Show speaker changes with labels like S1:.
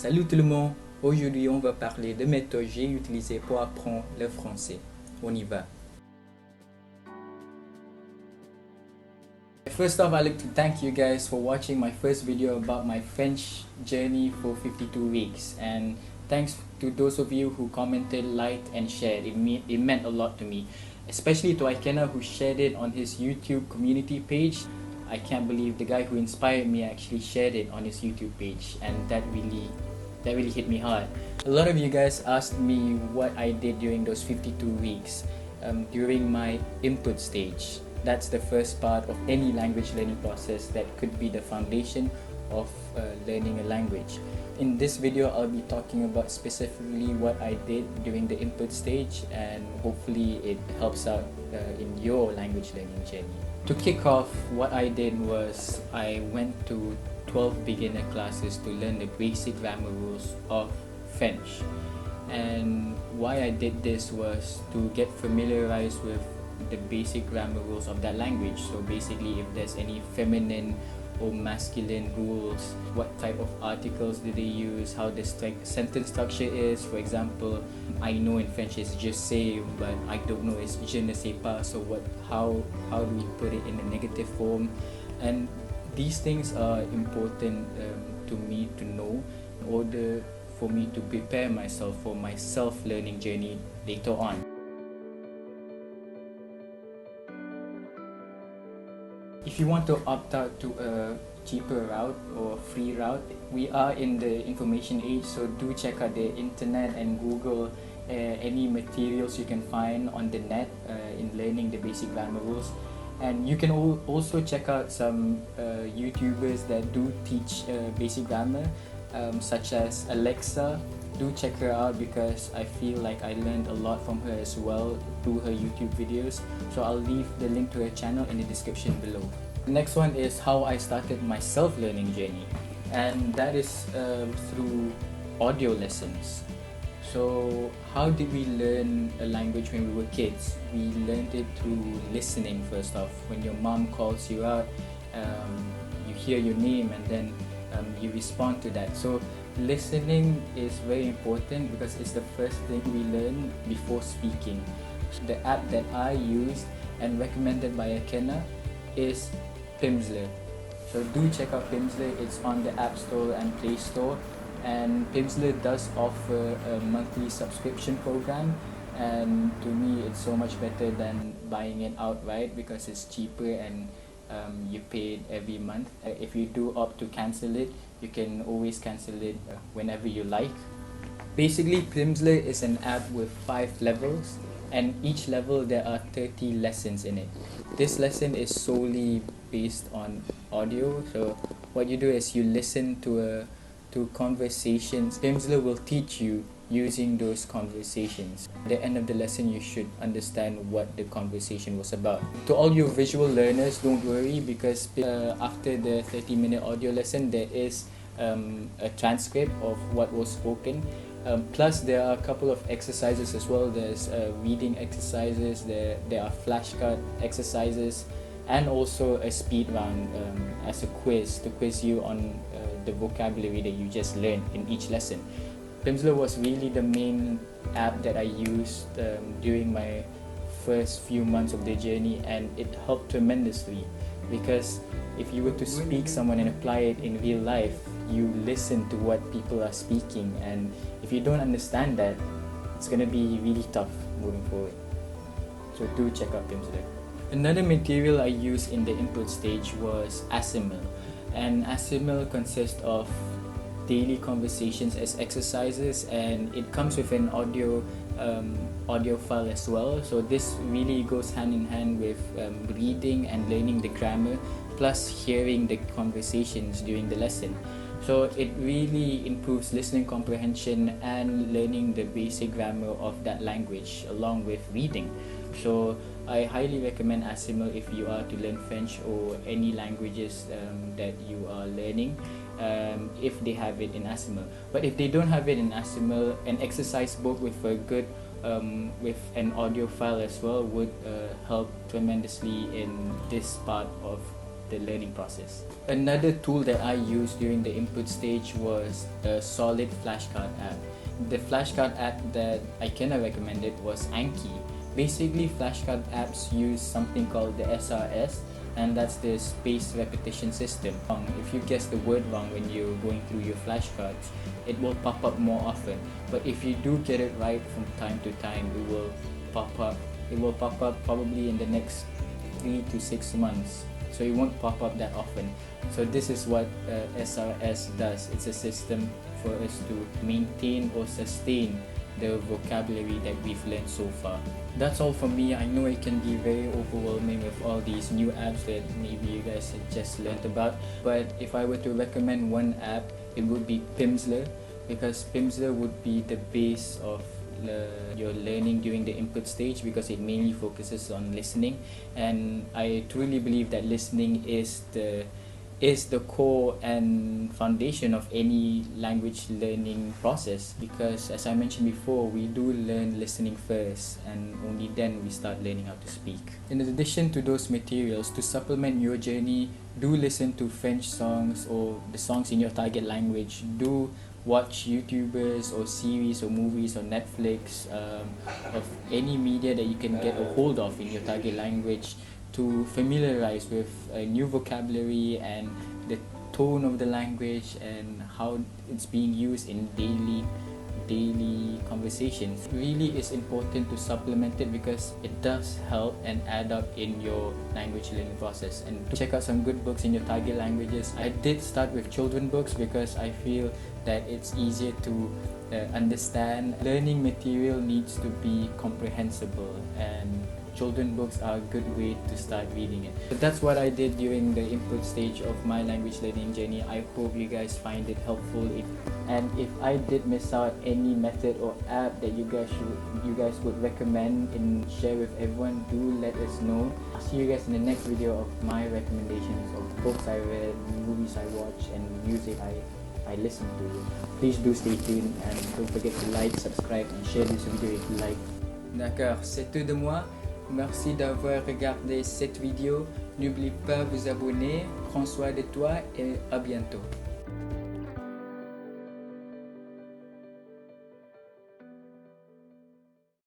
S1: Salut tout le monde, aujourd'hui on va parler de méthodes que j'ai utilisées pour apprendre le français. On y va. First off, I'd like to thank you guys for watching my first video about my French journey for 52 weeks, and thanks to those of you who commented, liked and shared. It meant a lot to me, especially to Ikenna who shared it on his YouTube community page. I can't believe the guy who inspired me actually shared it on his YouTube page, and that really hit me hard. A lot of you guys asked me what I did during those 52 weeks during my input stage. That's the first part of any language learning process that could be the foundation of learning a language. In this video, I'll be talking about specifically what I did during the input stage, and hopefully it helps out in your language learning journey. To kick off, what I did was I went to 12 beginner classes to learn the basic grammar rules of French. And why I did this was to get familiarized with the basic grammar rules of that language. So basically, if there's any feminine or masculine rules, what type of articles do they use, how the sentence structure is. For example, I know in French it's je sais, but I don't know it's je ne sais pas. So how do we put it in a negative form? And these things are important to me to know in order for me to prepare myself for my self-learning journey later on. If you want to opt out to a cheaper route or free route, we are in the information age, so do check out the internet and Google any materials you can find on the net in learning the basic grammar rules. And you can also check out some YouTubers that do teach basic grammar, such as Alexa. Do check her out because I feel like I learned a lot from her as well through her YouTube videos. So I'll leave the link to her channel in the description below. The next one is how I started my self-learning journey, and that is through audio lessons. So how did we learn a language when we were kids? We learned it through listening first off. When your mom calls you out, you hear your name and then you respond to that. So listening is very important because it's the first thing we learn before speaking. The app that I used and recommended by Ikenna is Pimsleur. So do check out Pimsleur. It's on the App Store and Play Store. And Pimsleur does offer a monthly subscription program, and to me it's so much better than buying it outright because it's cheaper and you pay it every month. If you do opt to cancel it, you can always cancel it whenever you like. Basically, Pimsleur is an app with 5 levels, and each level there are 30 lessons in it. This lesson is solely based on audio, so what you do is you listen to conversations. Pimsleur will teach you using those conversations. At the end of the lesson, you should understand what the conversation was about. To all you visual learners, don't worry because after the 30-minute audio lesson, there is a transcript of what was spoken. Plus, there are a couple of exercises as well. There's reading exercises, there are flashcard exercises, and also a speed round as a quiz to quiz you on the vocabulary that you just learned in each lesson. Pimsleur was really the main app that I used during my first few months of the journey, and it helped tremendously because if you were to speak someone and apply it in real life, you listen to what people are speaking, and if you don't understand that, it's gonna be really tough moving forward. So do check out Pimsleur. Another material I used in the input stage was Assimil, and Assimil consists of daily conversations as exercises, and it comes with an audio file as well. So this really goes hand in hand with reading and learning the grammar, plus hearing the conversations during the lesson. So it really improves listening comprehension and learning the basic grammar of that language along with reading. So I highly recommend Assimil if you are to learn French or any languages that you are learning, if they have it in Assimil. But if they don't have it in Assimil, an exercise book with a good with an audio file as well would help tremendously in this part of the learning process. Another tool that I used during the input stage was a solid flashcard app. The flashcard app that Ikenna recommended was Anki. Basically, flashcard apps use something called the SRS, and that's the spaced repetition system. If you guess the word wrong when you're going through your flashcards, it will pop up more often. But if you do get it right from time to time, it will pop up. It will pop up probably in the next 3 to 6 months. So it won't pop up that often. So this is what SRS does. It's a system for us to maintain or sustain the vocabulary that we've learned so far. That's all from me. I know it can be very overwhelming with all these new apps that maybe you guys had just learned about, but if I were to recommend one app, it would be Pimsleur, because Pimsleur would be the base of your learning during the input stage, because it mainly focuses on listening, and I truly believe that listening is the core and foundation of any language learning process, because as I mentioned before, we do learn listening first and only then we start learning how to speak. In addition to those materials, to supplement your journey, do listen to French songs or the songs in your target language. Do watch YouTubers or series or movies on Netflix of any media that you can get a hold of in your target language, to familiarize with a new vocabulary and the tone of the language and how it's being used in daily conversations. Really is important to supplement it, because it does help and add up in your language learning process. And to check out some good books in your target languages. I did start with children books because I feel that it's easier to understand. Learning material needs to be comprehensible, and children books are a good way to start reading it. But that's what I did during the input stage of my language learning journey. I hope you guys find it helpful. And if I did miss out any method or app that you guys would recommend and share with everyone, do let us know. I'll see you guys in the next video of my recommendations of books I read, movies I watched, and music I listen to. Please do stay tuned, and don't forget to like, subscribe, and share this video if you like. D'accord, c'est tout de moi. Merci d'avoir regardé cette vidéo. N'oublie pas de vous abonner. Prends soin de toi et à bientôt.